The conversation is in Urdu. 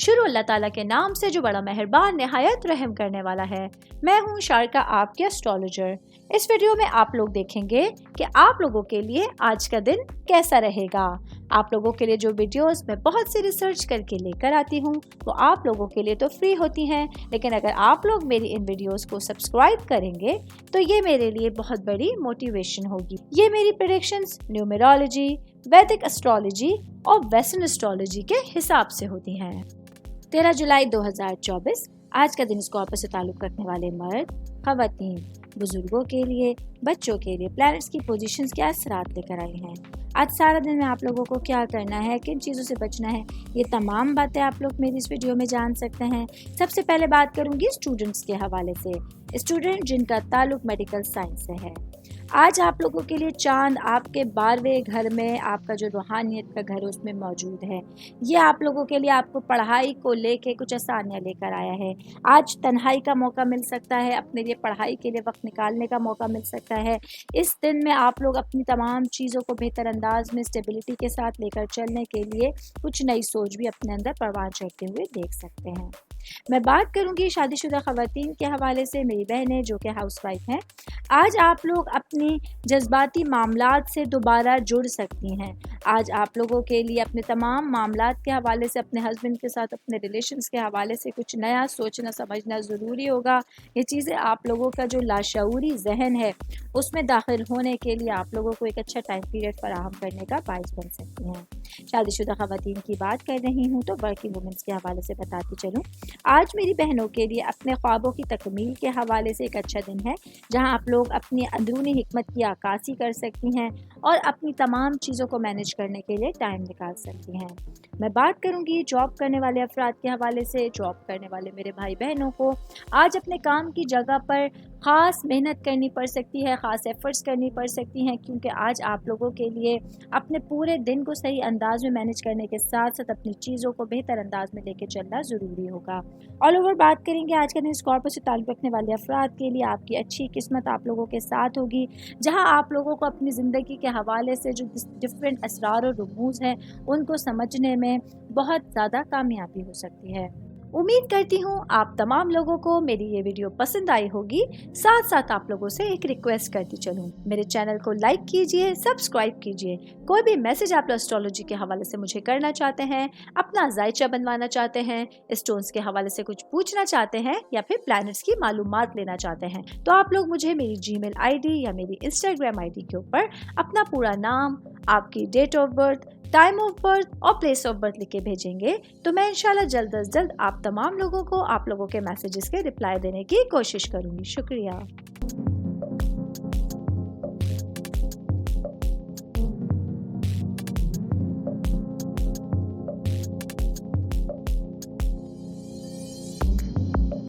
شروع اللہ تعالیٰ کے نام سے جو بڑا مہربان نہایت رحم کرنے والا ہے۔ میں ہوں شارکا، آپ کے اسٹرالوجر۔ اس ویڈیو میں آپ لوگ دیکھیں گے کہ آپ لوگوں کے لیے آج کا دن کیسا رہے گا۔ آپ لوگوں کے لیے جو ویڈیوز میں بہت سی ریسرچ کر کے لے کر آتی ہوں وہ آپ لوگوں کے لیے تو فری ہوتی ہیں، لیکن اگر آپ لوگ میری ان ویڈیوز کو سبسکرائب کریں گے تو یہ میرے لیے بہت بڑی موٹیویشن ہوگی۔ یہ میری پریڈکشنز نیومرولوجی، ویدک اسٹرالوجی اور ویسٹرن اسٹرالوجی کے حساب سے ہوتی ہیں۔ 13 جولائی 2024 آج کا دن اسکارپس سے تعلق رکھنے والے مرد، خواتین، بزرگوں کے لیے، بچوں کے لیے پلانٹس کی پوزیشنز کیا اثرات لے کر آئی ہیں۔ آج سارا دن میں آپ لوگوں کو کیا کرنا ہے، کن چیزوں سے بچنا ہے، یہ تمام باتیں آپ لوگ میری اس ویڈیو میں جان سکتے ہیں۔ سب سے پہلے بات کروں گی اسٹوڈنٹس کے حوالے سے۔ اسٹوڈنٹ جن کا تعلق میڈیکل سائنس سے ہے، آج آپ لوگوں کے لیے چاند آپ کے 12ویں گھر میں، آپ کا جو روحانیت کا گھر ہے اس میں موجود ہے۔ یہ آپ لوگوں کے لیے آپ کو پڑھائی کو لے کے کچھ آسانیاں لے کر آیا ہے۔ آج تنہائی کا موقع مل سکتا ہے، اپنے لیے پڑھائی کے لیے وقت نکالنے کا موقع مل سکتا ہے۔ اس دن میں آپ لوگ اپنی تمام چیزوں کو بہتر انداز میں اسٹیبلٹی کے ساتھ لے کر چلنے کے لیے کچھ نئی سوچ بھی اپنے اندر پروان چڑھتے ہوئے دیکھ سکتے ہیں۔ میں بات کروں گی شادی شدہ خواتین کے حوالے سے، میری بہنیں جو کہ ہاؤس وائف ہیں۔ آج آپ لوگ اپنی جذباتی معاملات سے دوبارہ جڑ سکتی ہیں۔ آج آپ لوگوں کے لیے اپنے تمام معاملات کے حوالے سے، اپنے ہسبینڈ کے ساتھ اپنے ریلیشنز کے حوالے سے کچھ نیا سوچنا سمجھنا ضروری ہوگا۔ یہ چیزیں آپ لوگوں کا جو لاشعوری ذہن ہے اس میں داخل ہونے کے لیے آپ لوگوں کو ایک اچھا ٹائم پیریڈ فراہم کرنے کا باعث بن سکتی ہیں۔ شادی شدہ خواتین کی بات کر رہی ہوں تو ورکنگ وومنس کے حوالے سے بتاتی چلوں، آج میری بہنوں کے لیے اپنے خوابوں کی تکمیل کے حوالے سے ایک اچھا دن ہے، جہاں آپ لوگ اپنی اندرونی حکمت کی عکاسی کر سکتی ہیں اور اپنی تمام چیزوں کو مینیج کرنے کے لیے ٹائم نکال سکتی ہیں۔ میں بات کروں گی جاب کرنے والے افراد کے حوالے سے۔ جاب کرنے والے میرے بھائی بہنوں کو آج اپنے کام کی جگہ پر خاص محنت کرنی پڑ سکتی ہے، خاص ایفرٹس کرنی پڑ سکتی ہیں، کیونکہ آج آپ لوگوں کے لیے اپنے پورے دن کو صحیح انداز میں مینیج کرنے کے ساتھ ساتھ اپنی چیزوں کو بہتر انداز میں لے کے چلنا ضروری ہوگا۔ آل اوور بات کریں گے آج کا دن اسکارپو سے تعلق رکھنے والے افراد کے لیے، آپ کی اچھی قسمت آپ لوگوں کے ساتھ ہوگی، جہاں آپ لوگوں کو اپنی زندگی کے حوالے سے جو ڈفرینٹ اسرار و رموز ہیں ان کو سمجھنے میں بہت زیادہ کامیابی ہو سکتی ہے۔ امید کرتی ہوں آپ تمام لوگوں کو میری یہ ویڈیو پسند آئی ہوگی۔ ساتھ ساتھ آپ لوگوں سے ایک ریکویسٹ کرتی چلوں، میرے چینل کو لائک کیجئے، سبسکرائب کیجئے۔ کوئی بھی میسج آپ اسٹرالوجی کے حوالے سے مجھے کرنا چاہتے ہیں، اپنا ذائچہ بنوانا چاہتے ہیں، اسٹونز کے حوالے سے کچھ پوچھنا چاہتے ہیں یا پھر پلانٹس کی معلومات لینا چاہتے ہیں، تو آپ لوگ مجھے میری جی میل آئی ڈی یا میری انسٹاگرام آئی ڈی کے اوپر اپنا پورا نام، آپ کی date of birth, time of birth اور پلیس آف برتھ لکھ کے بھیجیں گے تو میں انشاءاللہ جلد از جلد آپ تمام لوگوں کو آپ لوگوں کے میسیجز کے رپلائی دینے کی کوشش کروں گی۔ شکریہ۔